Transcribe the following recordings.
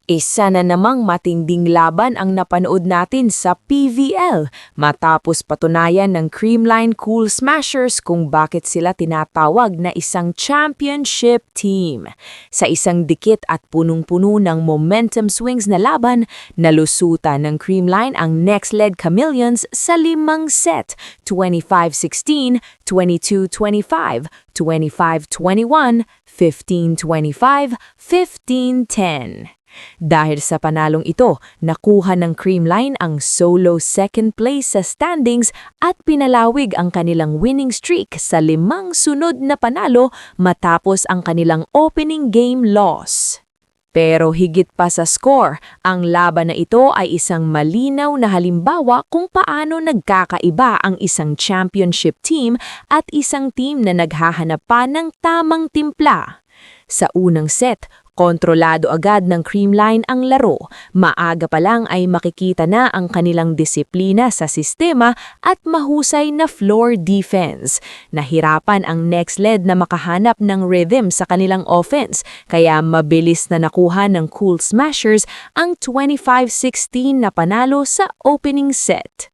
Isa na namang matinding laban ang napanood natin sa PVL matapos patunayan ng Creamline Cool Smashers kung bakit sila tinatawag na isang championship team. Sa isang dikit at punong-puno ng momentum swings na laban, nalusutan ng Creamline ang Next-Led Chameleons sa 5 set, 25-16, 22-25, 25-21, 15-25, 15-10. Dahil sa panalong ito, nakuha ng Creamline ang solo second place sa standings at pinalawig ang kanilang winning streak sa 5 sunod na panalo matapos ang kanilang opening game loss. Pero higit pa sa score, ang laban na ito ay isang malinaw na halimbawa kung paano nagkakaiba ang isang championship team at isang team na naghahanap pa ng tamang timpla. Sa unang set, kontrolado agad ng Creamline ang laro. Maaga pa lang ay makikita na ang kanilang disiplina sa sistema at mahusay na floor defense. Nahirapan ang Next-Led na makahanap ng rhythm sa kanilang offense, kaya mabilis na nakuha ng Cool Smashers ang 25-16 na panalo sa opening set.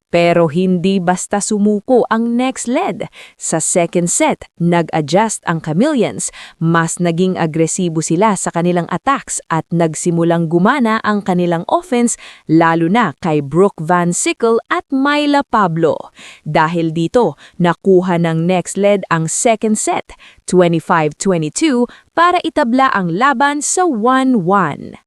Pero hindi basta sumuko ang Next-Led. Sa second set, nag-adjust ang Chameleons. Mas naging agresibo sila sa kanilang attacks at nagsimulang gumana ang kanilang offense lalo na kay Brooke Van Sickle at Myla Pablo. Dahil dito, nakuha ng Next-Led ang second set, 25-22, para itabla ang laban sa 1-1.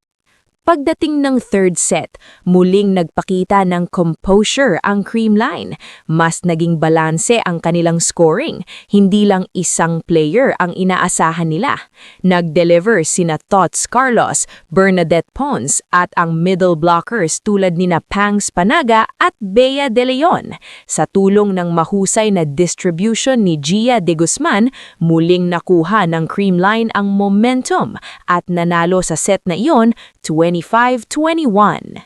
Pagdating ng third set, muling nagpakita ng composure ang Creamline. Mas naging balanse ang kanilang scoring, hindi lang isang player ang inaasahan nila. Nag-deliver sina Tots Carlos, Bernadette Pons at ang middle blockers tulad nina Pangs Panaga at Bea De Leon. Sa tulong ng mahusay na distribution ni Gia De Guzman, muling nakuha ng Creamline ang momentum at nanalo sa set na iyon 25-21.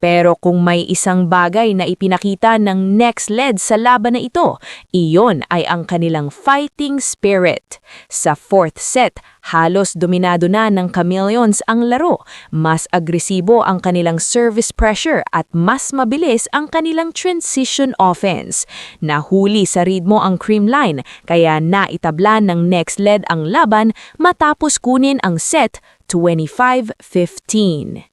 Pero kung may isang bagay na ipinakita ng Next-Led sa laban na ito, iyon ay ang kanilang fighting spirit. Sa fourth set, halos dominado na ng Chameleons ang laro. Mas agresibo ang kanilang service pressure at mas mabilis ang kanilang transition offense. Nahuli sa ritmo ang Creamline, kaya naitabla ng Next-Led ang laban matapos kunin ang set 25-15.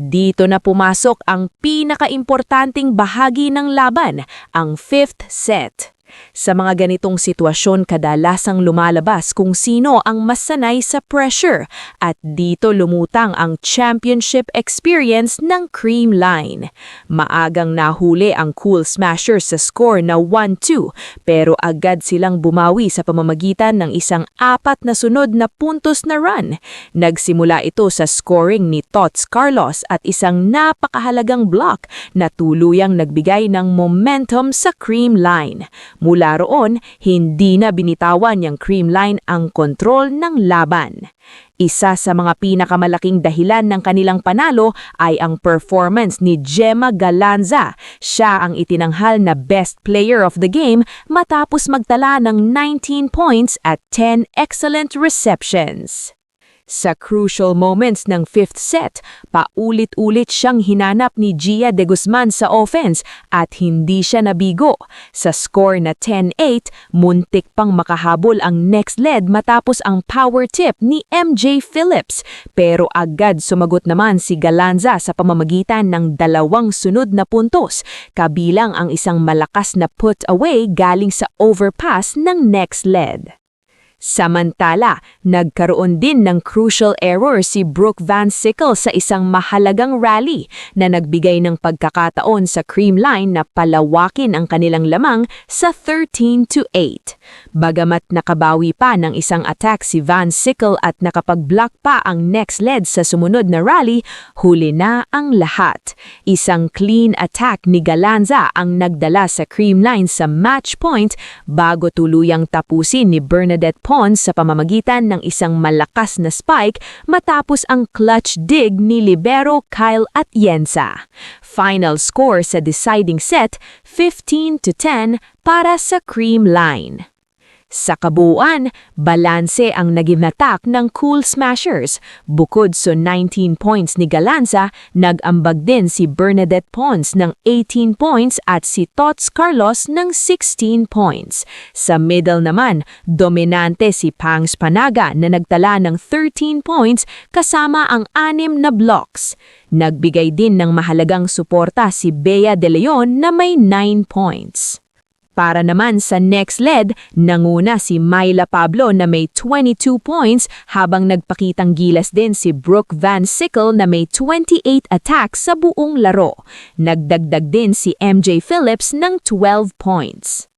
Dito na pumasok ang pinakaimportanteng bahagi ng laban, ang fifth set. Sa mga ganitong sitwasyon, kadalasang lumalabas kung sino ang mas sanay sa pressure at dito lumutang ang championship experience ng Creamline. Maagang nahuli ang Cool Smashers sa score na 1-2 pero agad silang bumawi sa pamamagitan ng isang 4 na sunod na puntos na run. Nagsimula ito sa scoring ni Tots Carlos at isang napakahalagang block na tuluyang nagbigay ng momentum sa Creamline. Mula roon, hindi na binitawan ng Creamline ang kontrol ng laban. Isa sa mga pinakamalaking dahilan ng kanilang panalo ay ang performance ni Gemma Galanza. Siya ang itinanghal na best player of the game matapos magtala ng 19 points at 10 excellent receptions. Sa crucial moments ng fifth set, paulit-ulit siyang hinanap ni Gia De Guzman sa offense at hindi siya nabigo. Sa score na 10-8, muntik pang makahabol ang Next-Led matapos ang power tip ni MJ Phillips. Pero agad sumagot naman si Galanza sa pamamagitan ng 2 sunod na puntos, kabilang ang isang malakas na put away galing sa overpass ng Next-Led. Samantala, nagkaroon din ng crucial error si Brooke Van Sickle sa isang mahalagang rally na nagbigay ng pagkakataon sa Creamline na palawakin ang kanilang lamang sa 13-8. Bagamat nakabawi pa ng isang attack si Van Sickle at nakapag-block pa ang Next-Led sa sumunod na rally, huli na ang lahat. Isang clean attack ni Galanza ang nagdala sa Creamline sa match point bago tuluyang tapusin ni Bernadette Pons sa pamamagitan ng isang malakas na spike matapos ang clutch dig ni libero Kyle Atienza. Final score sa deciding set, 15-10 para sa Creamline. Sa kabuuan, balanse ang naging attack ng Cool Smashers. Bukod sa 19 points ni Galanza, nag-ambag din si Bernadette Pons ng 18 points at si Tots Carlos ng 16 points. Sa middle naman, dominante si Pangs Panaga na nagtala ng 13 points kasama ang 6 na blocks. Nagbigay din ng mahalagang suporta si Bea De Leon na may 9 points. Para naman sa next lead, nanguna si Myla Pablo na may 22 points habang nagpakitang gilas din si Brooke Van Sickle na may 28 attacks sa buong laro. Nagdagdag din si MJ Phillips ng 12 points.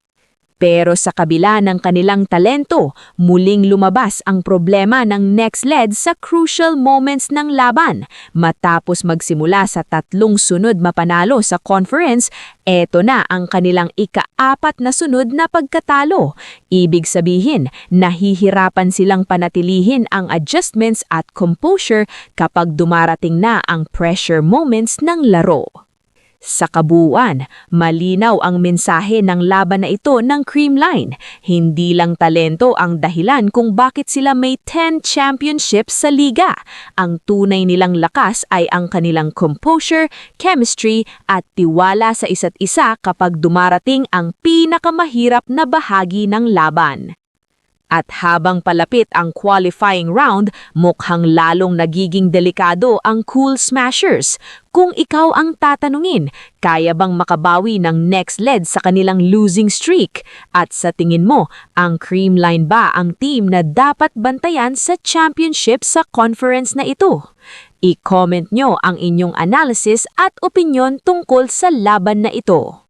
Pero sa kabila ng kanilang talento, muling lumabas ang problema ng next lead sa crucial moments ng laban. Matapos magsimula sa 3 sunod mapanalo sa conference, eto na ang kanilang ika-4 na sunod na pagkatalo. Ibig sabihin, nahihirapan silang panatilihin ang adjustments at composure kapag dumarating na ang pressure moments ng laro. Sa kabuuan, malinaw ang mensahe ng laban na ito ng Creamline. Hindi lang talento ang dahilan kung bakit sila may 10 championships sa liga. Ang tunay nilang lakas ay ang kanilang composure, chemistry at tiwala sa isa't isa kapag dumarating ang pinakamahirap na bahagi ng laban. At habang palapit ang qualifying round, mukhang lalong nagiging delikado ang Cool Smashers. Kung ikaw ang tatanungin, kaya bang makabawi ng next lead sa kanilang losing streak? At sa tingin mo, ang Creamline ba ang team na dapat bantayan sa championship sa conference na ito? I-comment nyo ang inyong analysis at opinyon tungkol sa laban na ito.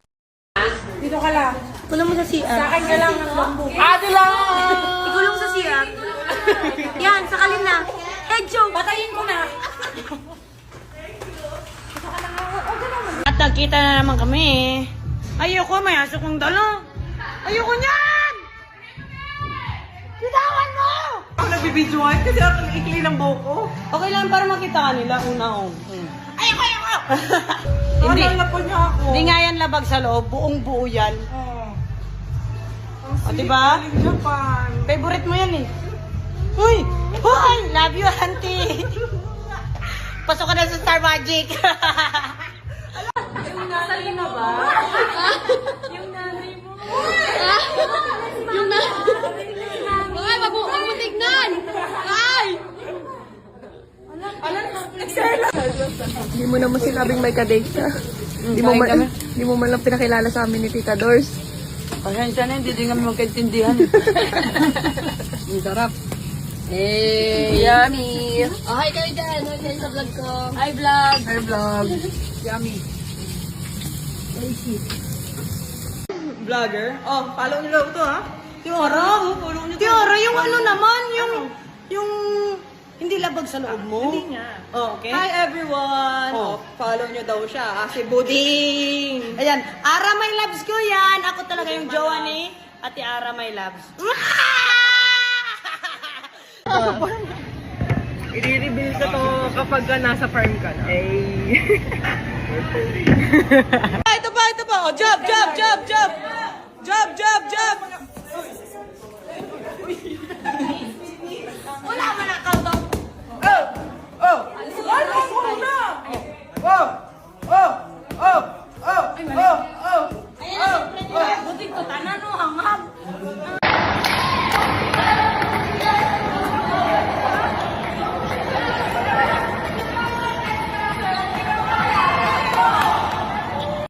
Dito ka lang. Kulong mo sa CR. Sa akin ka lang ng bambu. Ate lang! Ikulong sa CR. Yan, sakalin na. Head joke. Patayin ko na. At nagkita na naman kami. Ayoko, may aso kong dala. Ayoko niyan! Bitawan mo! Ako nagbibidyoan kasi ako ikli ng buhok ko. Okay lang para makita ka nila una-on. Ayoko! Hindi. Naalala po niya ako. Hindi nga yan labag sa loob. Buong buo yan. Ang diba? sweet, galing Japan. Favorite mo yan eh. Uy! Uy! Love you, auntie! Pasok ka na sa Star Magic! Yung nanay na ba? Yung nanay mo. Yung na... Ay, mabuong mo tignan! Ay! Hindi mo naman sinabing may kadate ka. Hindi mo man lang pinakilala sa amin ni Tita Dors. Pasensya na, hindi din kami magkaintindihan. Ang sarap. Eh, yummy! Oh, hi kayo dyan. Hi kayo sa vlog ko. Hi vlog. Hi vlog. Yummy. Vlogger? Oh, follow niyo lang ito ha. Tiara, Follow niyo to. Tiara, yung ano naman, yung hindi labag sa loob mo. Hindi nga. Oh, okay. Hi everyone! Oh. Oh, follow niyo daw siya. Si Buding! Ayan, Ara My Loves ko yan. Ako talaga yung jowa ni Ate Ara My Loves. I-reveal ko to kapag nasa farm ka na. Ito pa. Oh, job. Job.